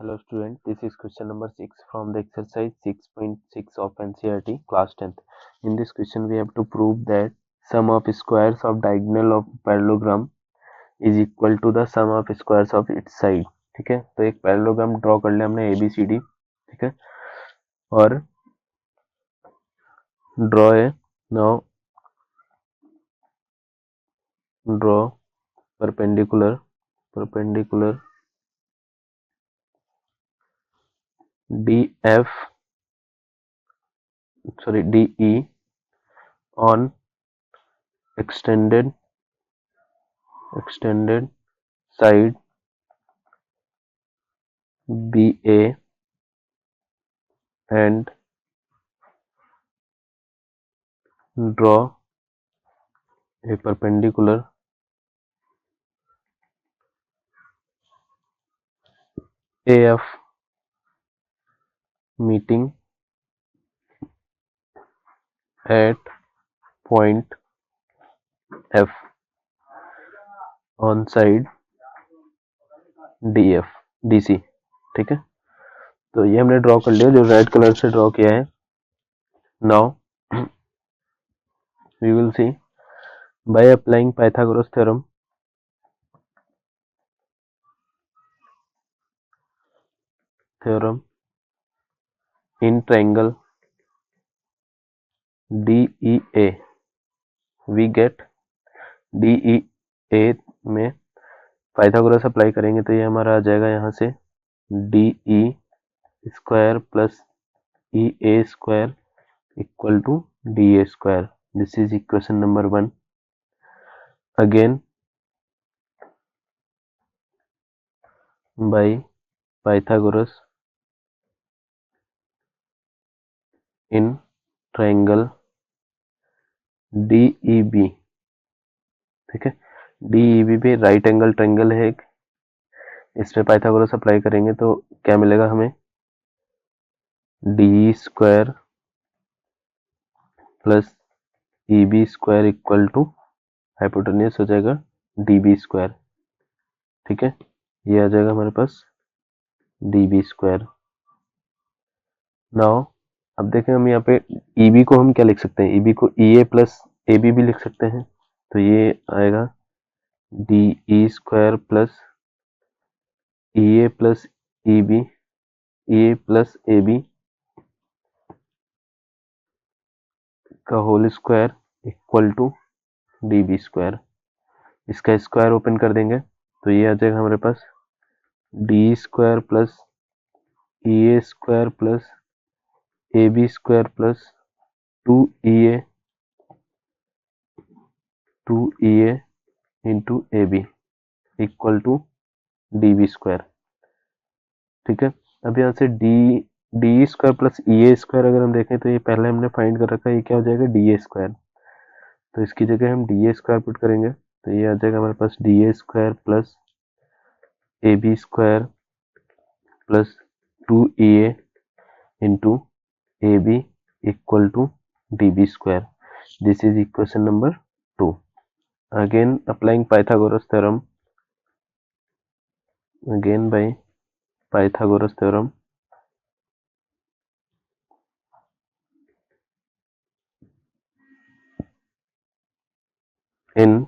Hello student, this is question number 6 from the exercise 6.6 of NCERT class 10th. In this question we have to prove that sum of squares of diagonal of parallelogram is equal to the sum of squares of its side. ठीक है, तो एक parallelogram draw कर लिया हमने ABCD. ठीक है, और ड्रॉ है. Now draw perpendicular DF DE on extended side BA and draw a perpendicular AF meeting at point F on side DC. ठीक है, तो ये हमने ड्रॉ कर लिया, जो रेड कलर से ड्रॉ किया है. Now we will see by applying Pythagoras theorem in triangle DEA we get DEA में पाइथागोरस अप्लाई करेंगे तो ये हमारा आ जाएगा यहाँ से DE square plus EA square equal to DA square. This is equation number 1. Again by Pythagoras in triangle DEB. ठीक है, DEB पे राइट एंगल ट्रायंगल है एक, इस पे पाइथागोरस अप्लाई करेंगे तो क्या मिलेगा हमें, DE square plus EB square equal to hypotenuse हो जाएगा DB स्क्वायर. ठीक है, ये आ जाएगा हमारे पास DB स्क्वायर. नाउ अब देखें हम यहाँ पे EB को हम क्या लिख सकते हैं, EB को EA प्लस AB भी लिख सकते हैं, तो ये आएगा DE square plus EA plus EB EA plus AB का whole square equal to DB square. इसका स्क्वायर ओपन कर देंगे तो ये आ जाएगा हमारे पास DE square plus EA square plus AB square plus 2EA into AB equal to DB square. ठीक है, अब यहाँ से DE square plus EA square अगर हम देखें तो ये पहले हमने फाइंड कर रखा है, ये क्या हो जाएगा DA स्क्वायर, तो इसकी जगह हम DA स्क्वायर पुट करेंगे तो ये आ जाएगा हमारे पास DA square plus AB square plus 2EA into AB equal to DB square. This is equation number 2. Again applying Pythagoras theorem, again by Pythagoras theorem in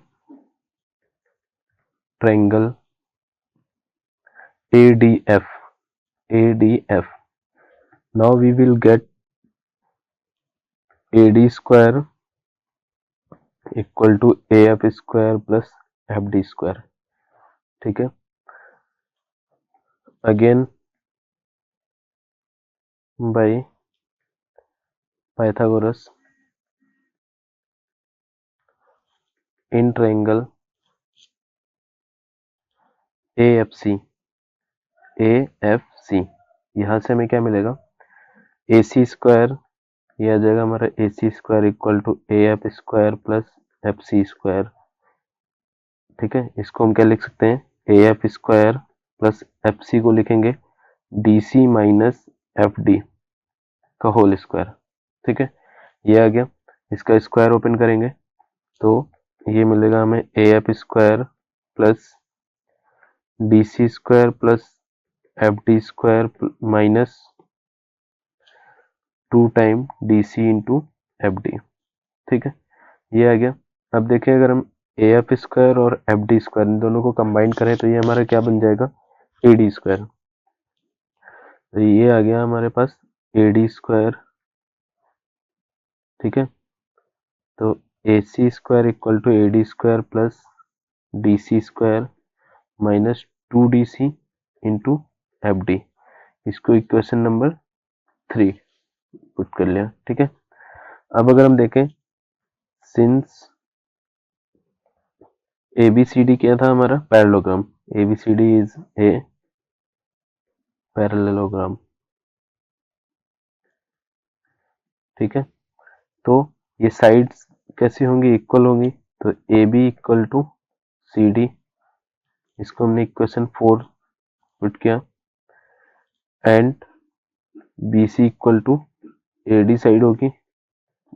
triangle ADF. Now we will get AD square equal to AF square plus FD square. ठीक है, again by Pythagoras in triangle AFC. यहाँ से हमें क्या मिलेगा, AC square, ये आ जाएगा हमारा AC square equal to AF square plus FC square. ठीक है, इसको हम क्या लिख सकते हैं, AF स्क्वायर प्लस FC को लिखेंगे DC माइनस FD का होल स्क्वायर. ठीक है, ये आ गया, इसका स्क्वायर ओपन करेंगे तो ये मिलेगा हमें AF square plus DC square plus F D square minus 2 time D C into F D. ठीक है, ये आ गया। अब देखिए अगर हम ए एफ स्क्वायर और एफ डी स्क्वायर इन दोनों को कंबाइन करें तो ये हमारा क्या बन जाएगा, ए डी स्क्वायर। तो ये आ गया हमारे पास ए डी स्क्वायर। ठीक है, तो A C square equal to A D square plus D C square minus 2 DC into F D. इसको इक्वेशन नंबर 3 पुट कर लिया। ठीक है, अब अगर हम देखें since A B C D क्या था हमारा parallelogram, A B C D is a parallelogram. ठीक है, तो ये साइड्स कैसी होंगी, इक्वल होंगी। तो A B equal to C D, इसको हमने इक्वेशन 4 पुट किया, and B C equal to A D side होगी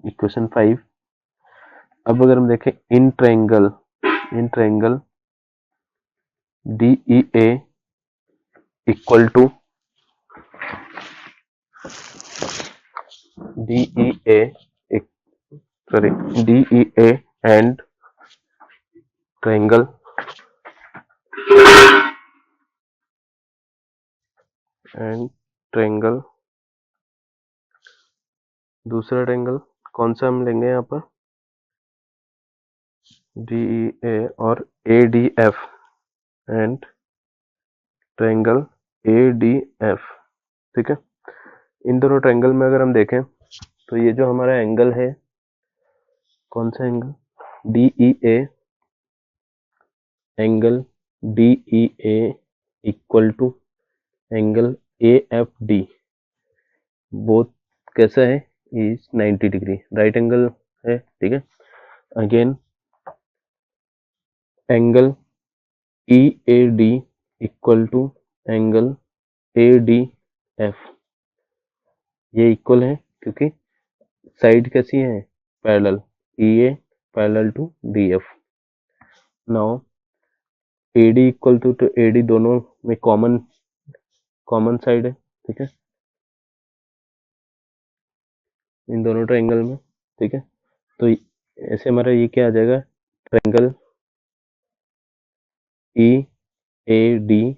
इक्वेशन 5। अब अगर हम देखें इन triangle D E A equal to D E A and triangle दूसरा ट्रायंगल कौन सा हम लेंगे यहाँ पर, डी ई ए और ए D F and triangle A D F. ठीक है, इन दोनों ट्रायंगल में अगर हम देखें तो ये जो हमारा एंगल है, कौन सा angle, D E A, angle D E A equal to angle A F D, both कैसा है, इज 90 डिग्री, राइट एंगल है। ठीक है, again angle E A D equal to angle A D F, ये equal है क्योंकि side कैसी है, parallel, E A parallel to D F. Now A D equal to, तो ए डी दोनों में कॉमन साइड है। ठीक है, इन दोनों ट्रायंगल में। ठीक है, तो ऐसे हमारा ये क्या आ जाएगा, triangle E A D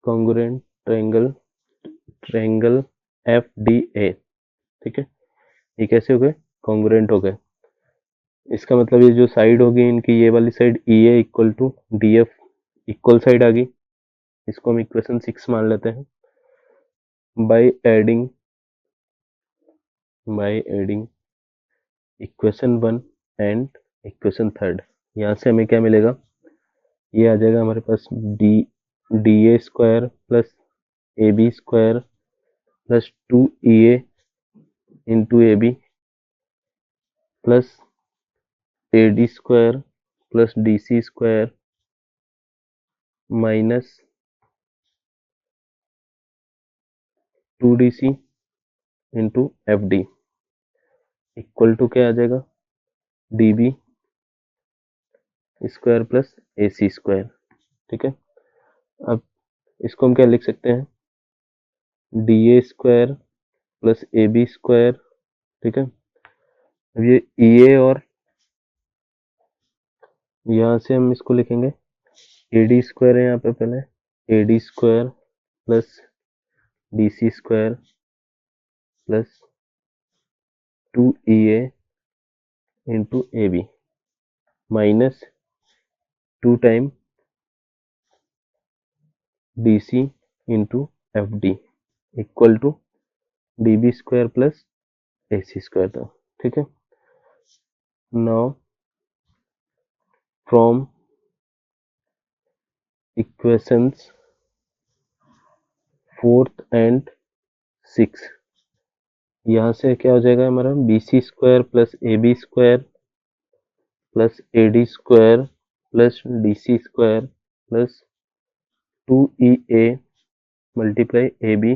congruent triangle F D A. ठीक है, ये कैसे हो गए, कॉन्ग्रुएंट हो गए। इसका मतलब ये जो साइड होगी इनकी, ये वाली side E A equal to D F equal side आ गई। इसको हम इक्वेशन 6 मान लेते हैं। By adding equation 1 and equation 3, यहाँ से हमें क्या मिलेगा, ये आ जाएगा हमारे पास D A square plus A B square plus 2 into A B plus A D square plus D C square minus 2DC into F D equal to क्या आ जाएगा, D B square plus A C square. ठीक है, अब इसको हम क्या लिख सकते हैं, D A square plus A B square. ठीक है, अब ये ई ए और यहाँ से हम इसको लिखेंगे ए डी स्क्वायर है यहाँ पे, पहले A D square plus D C square plus 2EA into A B minus 2 time D C into F D equal to D B square plus A C square था। ठीक है, now from equations 4th and 6, यहाँ से क्या हो जाएगा हमारा, B C square plus A B square plus A D square plus D C square plus 2EA multiply A B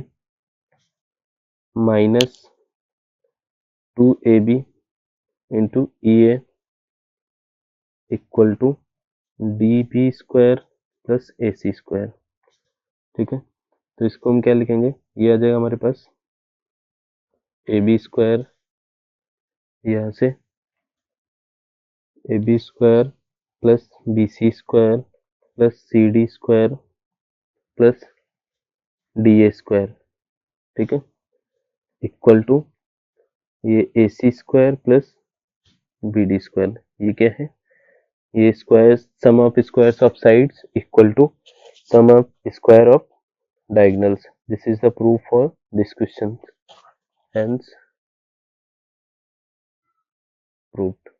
minus 2AB into E A equal to D B square plus A C square. ठीक है, तो इसको हम क्या लिखेंगे, ये आ जाएगा हमारे पास ए बी स्क्वायर, यहाँ से A B square plus B C square plus C D square plus D A square. ठीक है, इक्वल टू ये A C square plus B D square, ये क्या है, ये square sum of squares of sides equal to sum of square of diagonals. This is the proof for this question. Hence proved.